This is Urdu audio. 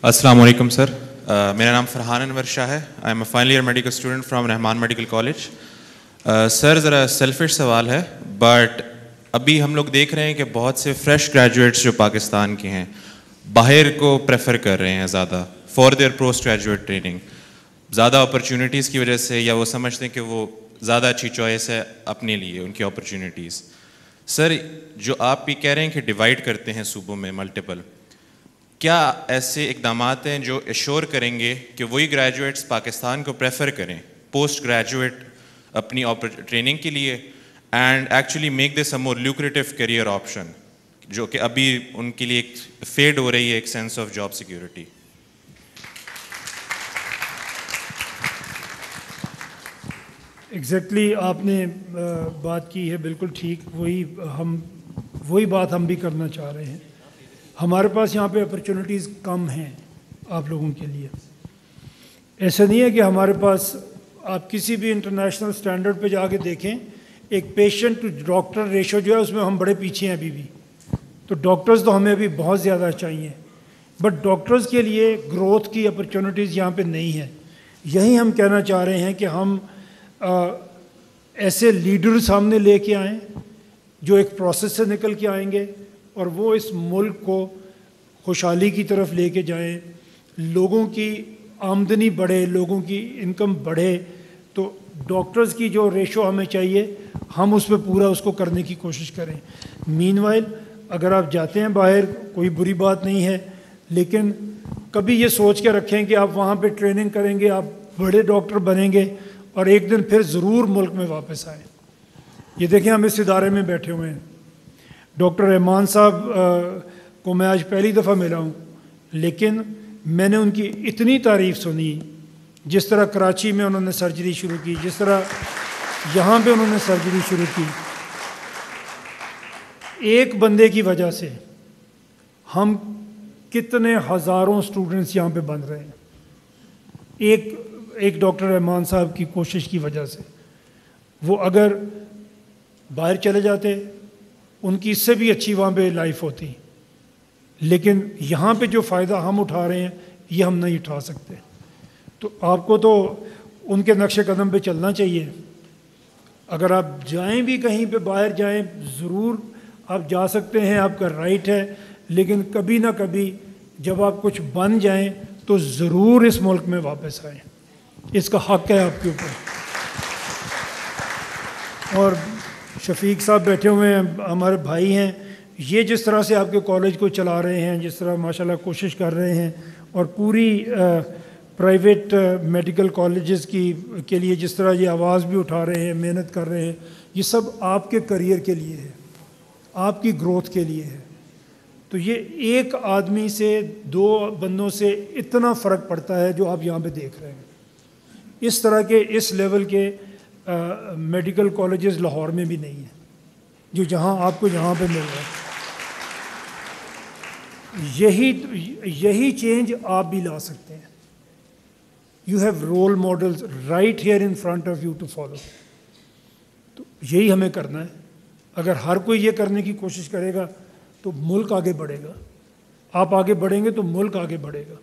السلام علیکم سر، میرا نام فرحان انور شاہ ہے. I am a final year medical student from Rahman medical college. Sir ذرا سیلفش سوال ہے، بٹ ابھی ہم لوگ دیکھ رہے ہیں کہ بہت سے فریش گریجویٹس جو پاکستان کے ہیں باہر کو پریفر کر رہے ہیں زیادہ for their post graduate training, زیادہ اپرچونیٹیز کی وجہ سے، یا وہ سمجھتے ہیں کہ وہ زیادہ اچھی چوائس ہے اپنے لیے ان کی اپرچونیٹیز. سر جو آپ بھی کہہ رہے ہیں کہ ڈیوائڈ کرتے ہیں صوبوں میں ملٹیپل، کیا ایسے اقدامات ہیں جو ایشور کریں گے کہ وہی گریجویٹس پاکستان کو پریفر کریں پوسٹ گریجویٹ اپنی ٹریننگ کے لیے، and actually make this a more lucrative career option, جو کہ ابھی ان کے لیے ایک فیڈ ہو رہی ہے ایک sense of job security? Exactly آپ نے بات کی ہے، بالکل ٹھیک. وہی بات ہم بھی کرنا چاہ رہے ہیں. ہمارے پاس یہاں پہ اپرچونیٹیز کم ہیں آپ لوگوں کے لیے. ایسا نہیں ہے کہ ہمارے پاس، آپ کسی بھی انٹرنیشنل اسٹینڈرڈ پہ جا کے دیکھیں، ایک پیشنٹ ٹو ڈاکٹر ریشو جو ہے اس میں ہم بڑے پیچھے ہیں ابھی بھی. تو ڈاکٹرز تو ہمیں ابھی بہت زیادہ چاہیے، بٹ ڈاکٹرز کے لیے گروتھ کی اپرچونیٹیز یہاں پہ نہیں ہے. یہی ہم کہنا چاہ رہے ہیں کہ ہم ایسے لیڈر سامنے لے کے آئیں جو ایک پروسیس سے نکل کے آئیں گے اور وہ اس ملک کو خوشحالی کی طرف لے کے جائیں، لوگوں کی آمدنی بڑھے، لوگوں کی انکم بڑھے. تو ڈاکٹرز کی جو ریشو ہمیں چاہیے ہم اس پہ پورا اس کو کرنے کی کوشش کریں. مین وائل اگر آپ جاتے ہیں باہر کوئی بری بات نہیں ہے، لیکن کبھی یہ سوچ کے رکھیں کہ آپ وہاں پہ ٹریننگ کریں گے، آپ بڑے ڈاکٹر بنیں گے اور ایک دن پھر ضرور ملک میں واپس آئیں. یہ دیکھیں ہم اس ادارے میں بیٹھے ہوئے ہیں، ڈاکٹر رحمان صاحب کو میں آج پہلی دفعہ ملا ہوں، لیکن میں نے ان کی اتنی تعریف سنی، جس طرح کراچی میں انہوں نے سرجری شروع کی، جس طرح یہاں پہ انہوں نے سرجری شروع کی. ایک بندے کی وجہ سے ہم کتنے ہزاروں اسٹوڈنٹس یہاں پہ بن رہے ہیں، ایک ڈاکٹر رحمان صاحب کی کوشش کی وجہ سے. وہ اگر باہر چلے جاتے ان کی اس سے بھی اچھی وہاں پہ لائف ہوتی، لیکن یہاں پہ جو فائدہ ہم اٹھا رہے ہیں یہ ہم نہیں اٹھا سکتے. تو آپ کو تو ان کے نقش قدم پہ چلنا چاہیے. اگر آپ جائیں بھی کہیں پہ باہر جائیں، ضرور آپ جا سکتے ہیں، آپ کا رائٹ ہے، لیکن کبھی نہ کبھی جب آپ کچھ بن جائیں تو ضرور اس ملک میں واپس آئیں. اس کا حق ہے آپ کے اوپر. اور شفیق صاحب بیٹھے ہوئے ہیں، ہمارے بھائی ہیں، یہ جس طرح سے آپ کے کالج کو چلا رہے ہیں، جس طرح ماشاءاللہ کوشش کر رہے ہیں، اور پوری پرائیویٹ میڈیکل کالجز کے لیے جس طرح یہ آواز بھی اٹھا رہے ہیں، محنت کر رہے ہیں، یہ سب آپ کے کریئر کے لیے ہے، آپ کی گروتھ کے لیے ہے. تو یہ ایک آدمی سے، دو بندوں سے اتنا فرق پڑتا ہے جو آپ یہاں پہ دیکھ رہے ہیں. اس طرح کے اس لیول کے میڈیکل کالجز لاہور میں بھی نہیں ہیں جو جہاں آپ کو یہاں پہ مل رہا ہے. یہی چینج آپ بھی لا سکتے ہیں. You have role models right here in front of you to follow. تو یہی ہمیں کرنا ہے. اگر ہر کوئی یہ کرنے کی کوشش کرے گا تو ملک آگے بڑھے گا. آپ آگے بڑھیں گے تو ملک آگے بڑھے گا.